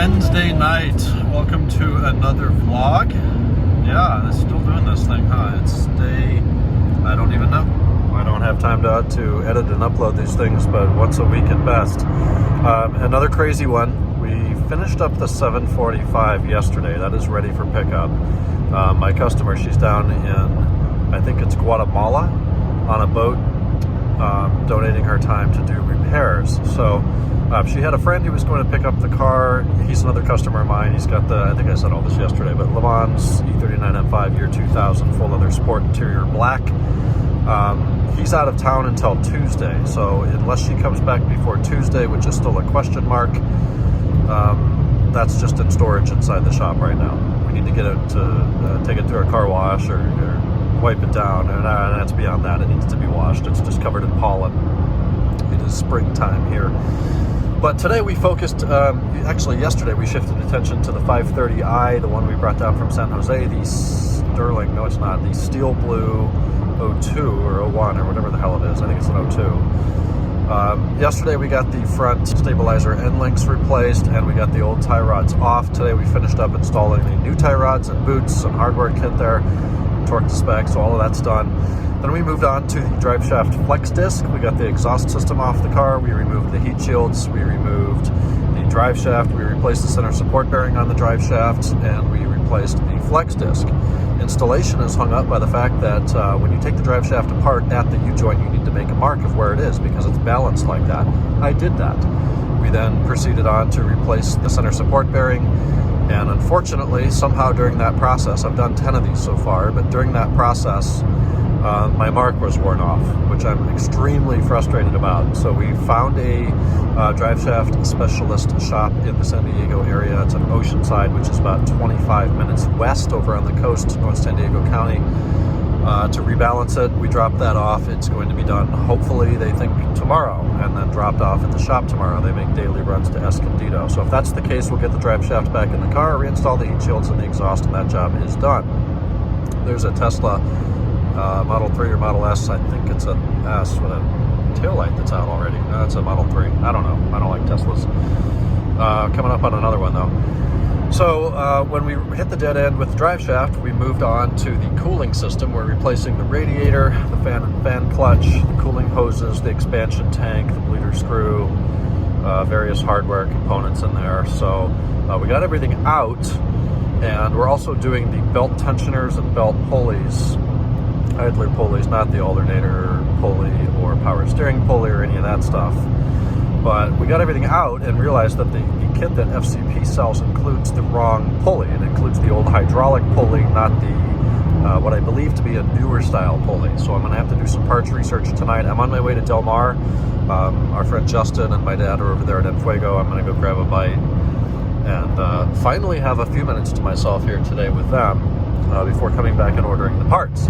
Wednesday night. Welcome to another vlog. Yeah, it's still doing this thing, huh? It's day, I don't even know. I don't have time to edit and upload these things, but once a week at best. Another crazy one. We finished up the 745 yesterday. That is ready for pickup. My customer, she's down in, I think it's Guatemala, on a boat, donating her time to do repairs. So she had a friend who was going to pick up the car. He's another customer of mine. He's got the, I think I said all this yesterday, but Le Mans E39 M5 year 2000 full leather sport interior black. He's out of town until Tuesday, so unless she comes back before Tuesday, which is still a question mark, that's just in storage inside the shop right now. We need to get it to take it through a car wash or wipe it down, and that's beyond that. It needs to be washed. It's just covered in pollen. It is springtime here. But today we focused, actually yesterday we shifted attention to the 530i, the one we brought down from San Jose, the sterling, no it's not, the steel blue 02 or 01 or whatever the hell it is. I think it's an 02. Yesterday we got the front stabilizer end links replaced and we got the old tie rods off. Today we finished up installing the new tie rods and boots, some hardware kit there, torque to spec, so all of that's done. Then we moved on to the drive shaft flex disc. We got the exhaust system off the car. We removed the heat shields. We removed the drive shaft. We replaced the center support bearing on the drive shaft, and we replaced the flex disc. Installation is hung up by the fact that when you take the drive shaft apart at the U-joint, you need to make a mark of where it is because it's balanced like that. I did that. We then proceeded on to replace the center support bearing, and unfortunately, somehow during that process, I've done 10 of these so far, but during that process, my mark was worn off, which I'm extremely frustrated about. So we found a drive shaft specialist shop in the San Diego area. It's in Oceanside, which is about 25 minutes west over on the coast, North San Diego County. To rebalance it, we dropped that off. It's going to be done, hopefully, they think tomorrow, and then dropped off at the shop tomorrow. They make daily runs to Escondido. So if that's the case, we'll get the drive shaft back in the car, reinstall the heat shields and the exhaust, and that job is done. There's a Tesla Model 3 or Model S, I think it's an S with a taillight that's out already. That's a Model 3. I don't know. I don't like Teslas. Coming up on another one, though. So when we hit the dead end with the drive shaft, we moved on to the cooling system. We're replacing the radiator, the fan and fan clutch, the cooling hoses, the expansion tank, the bleeder screw, various hardware components in there. So we got everything out, and we're also doing the belt tensioners and belt pulleys, idler pulleys, not the alternator pulley or power steering pulley or any of that stuff. But we got everything out and realized that the kit that FCP sells includes the wrong pulley. It includes the old hydraulic pulley, not the what I believe to be a newer style pulley. So I'm going to have to do some parts research tonight. I'm on my way to Del Mar. Our friend Justin and my dad are over there at Enfuego. I'm going to go grab a bite and finally have a few minutes to myself here today with them before coming back and ordering the parts.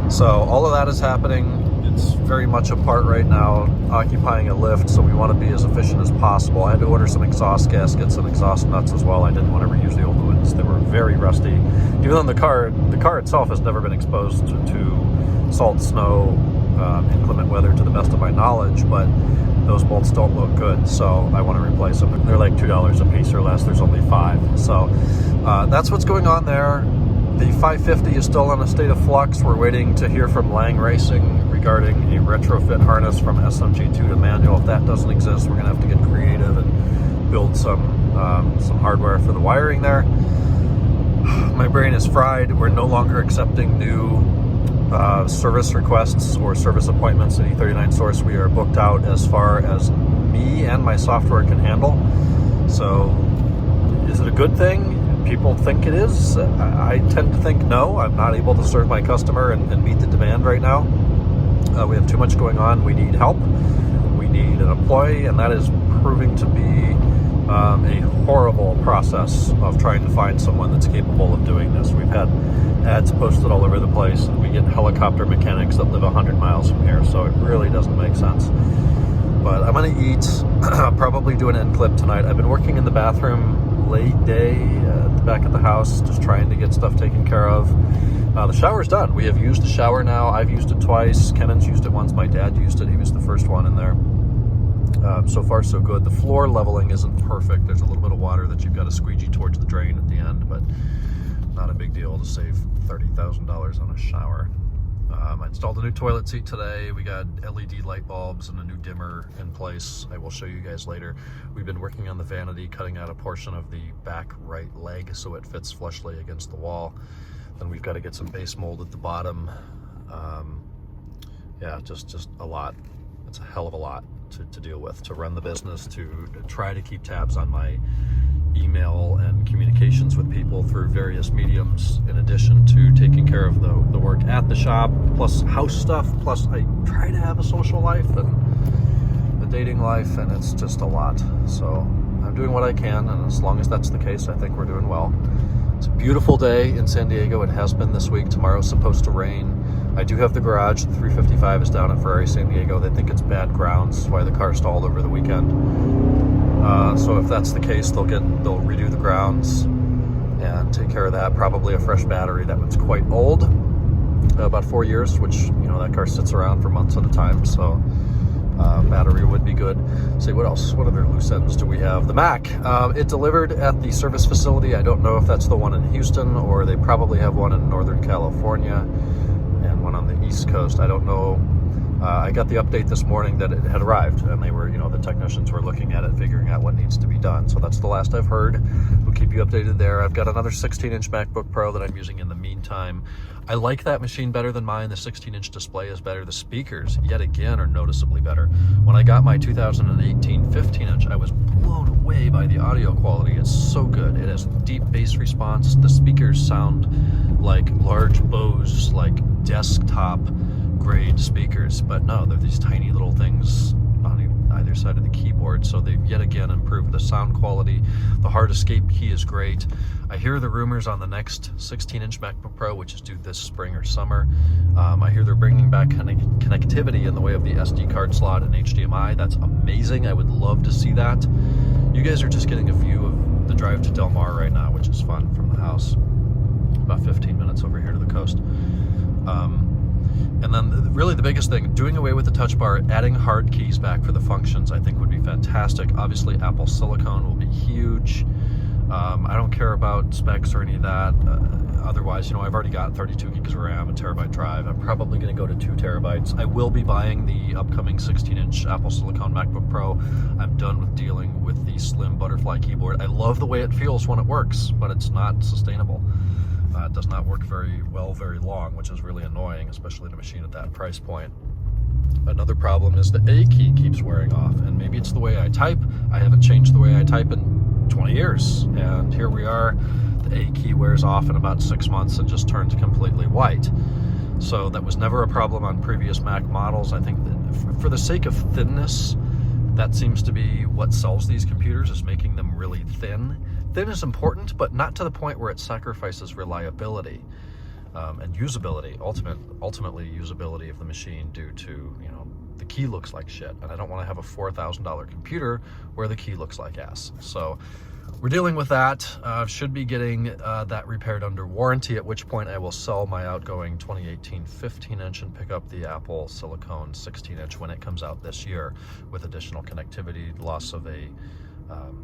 So all of that is happening. It's very much apart right now, occupying a lift, so we want to be as efficient as possible. I had to order some exhaust gaskets and exhaust nuts as well. I didn't want to reuse the old ones. They were very rusty. Even though the car itself has never been exposed to salt, snow, inclement weather to the best of my knowledge, but those bolts don't look good, so I want to replace them. They're like $2 a piece or less. There's only 5. So that's what's going on there. The 550 is still in a state of flux. We're waiting to hear from Lang Racing regarding a retrofit harness from SMG2 to manual. If that doesn't exist, we're going to have to get creative and build some hardware for the wiring there. My brain is fried. We're no longer accepting new service requests or service appointments at E39 Source. We are booked out as far as me and my software can handle. So is it a good thing? People think it is. I tend to think no. I'm not able to serve my customer and meet the demand right now. We have too much going on. We need help. We need an employee, and that is proving to be a horrible process of trying to find someone that's capable of doing this. We've had ads posted all over the place, and we get helicopter mechanics that live 100 miles from here, so it really doesn't make sense. But I'm going to eat, probably do an end clip tonight. I've been working in the bathroom late day at the back of the house, just trying to get stuff taken care of. The shower's done. We have used the shower now. I've used it twice. Kennan's used it once. My dad used it. He was the first one in there. So far so good. The floor leveling isn't perfect. There's a little bit of water that you've got to squeegee towards the drain at the end, but not a big deal to save $30,000 on a shower. I installed a new toilet seat today. We got LED light bulbs and a new dimmer in place. I will show you guys later. We've been working on the vanity, cutting out a portion of the back right leg so it fits flushly against the wall. Then we've got to get some base mold at the bottom. Yeah, just a lot. It's a hell of a lot to deal with, to run the business, to try to keep tabs on my email and communications with people through various mediums, in addition to taking care of the work at the shop, plus house stuff, plus I try to have a social life and a dating life, and it's just a lot. So I'm doing what I can, and as long as that's the case, I think we're doing well. It's a beautiful day in San Diego. It has been this week. Tomorrow's supposed to rain. I do have the garage. The 355 is down at Ferrari San Diego. They think it's bad grounds. That's why the car stalled over the weekend. So if that's the case, they'll redo the grounds and take care of that. Probably a fresh battery. That one's quite old, about 4 years, which, you know, that car sits around for months at a time. So battery would be good. Let's see, what else? What other loose ends do we have? The Mac. It delivered at the service facility. I don't know if that's the one in Houston, or they probably have one in Northern California and one on the East Coast. I don't know. I got the update this morning that it had arrived, and they were, you know, the technicians were looking at it, figuring out what needs to be done. So that's the last I've heard. We'll keep you updated there. I've got another 16-inch MacBook Pro that I'm using in the meantime. I like that machine better than mine. The 16-inch display is better. The speakers, yet again, are noticeably better. When I got my 2018 15-inch, I was blown away by the audio quality. It's so good. It has deep bass response. The speakers sound like large Bose, like desktop grade speakers, but no, they're these tiny little things on either side of the keyboard, so they've yet again improved the sound quality. The hard escape key is great. I hear the rumors on the next 16-inch MacBook Pro, which is due this spring or summer. I hear they're bringing back connectivity in the way of the SD card slot and HDMI. That's amazing. I would love to see that. You guys are just getting a view of the drive to Del Mar right now, which is fun from the house. About 15 minutes over here to the coast. And then really the biggest thing, doing away with the touch bar, adding hard keys back for the functions, I think would be fantastic. Obviously, Apple Silicone will be huge. I don't care about specs or any of that. Otherwise, you know, I've already got 32 gigs of RAM, a terabyte drive. I'm probably going to go to 2 terabytes. I will be buying the upcoming 16-inch Apple Silicone MacBook Pro. I'm done with dealing with the slim butterfly keyboard. I love the way it feels when it works, but it's not sustainable. It does not work very well very long, which is really annoying, especially in a machine at that price point. Another problem is the A key keeps wearing off, and maybe it's the way I type. I haven't changed the way I type in 20 years, and here we are. The A key wears off in about 6 months and just turns completely white. So that was never a problem on previous Mac models. I think that for the sake of thinness, that seems to be what sells these computers, is making them really thin. Thin is important, but not to the point where it sacrifices reliability and usability, ultimately usability of the machine, due to, you know, the key looks like shit, and I don't want to have a $4,000 computer where the key looks like ass. So we're dealing with that. Should be getting that repaired under warranty, at which point I will sell my outgoing 2018 15-inch and pick up the Apple Silicone 16-inch when it comes out this year, with additional connectivity, loss of a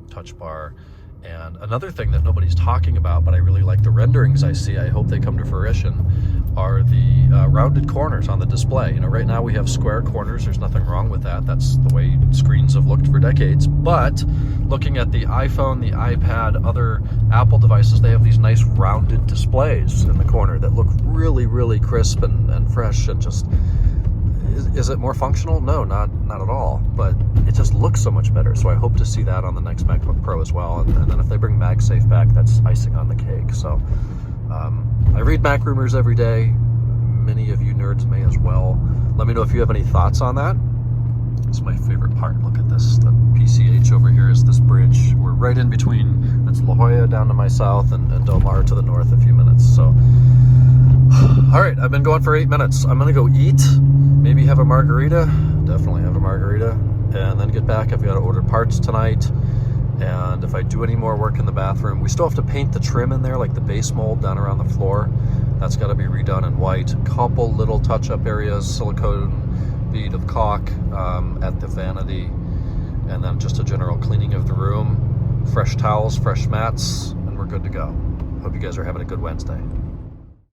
touch bar. And another thing that nobody's talking about, but I really like the renderings I see, I hope they come to fruition, are the rounded corners on the display. You know, right now we have square corners. There's nothing wrong with that. That's the way screens have looked for decades. But looking at the iPhone, the iPad, other Apple devices, they have these nice rounded displays in the corner that look really, really crisp and fresh, and just... Is it more functional? No, not at all, but it just looks so much better. So I hope to see that on the next MacBook Pro as well. And then if they bring MagSafe back, that's icing on the cake. So I read Mac rumors every day. Many of you nerds may as well. Let me know if you have any thoughts on that. It's my favorite part. Look at this. The PCH over here is this bridge. We're right in between. That's La Jolla down to my south, and Del Mar to the north a few minutes. So, all right, I've been going for 8 minutes. I'm going to go eat. Maybe have a margarita, definitely have a margarita, and then get back. I've got to order parts tonight, and if I do any more work in the bathroom, we still have to paint the trim in there, like the base mold down around the floor. That's got to be redone in white. A couple little touch-up areas, silicone bead of caulk at the vanity, and then just a general cleaning of the room, fresh towels, fresh mats, and we're good to go. Hope you guys are having a good Wednesday.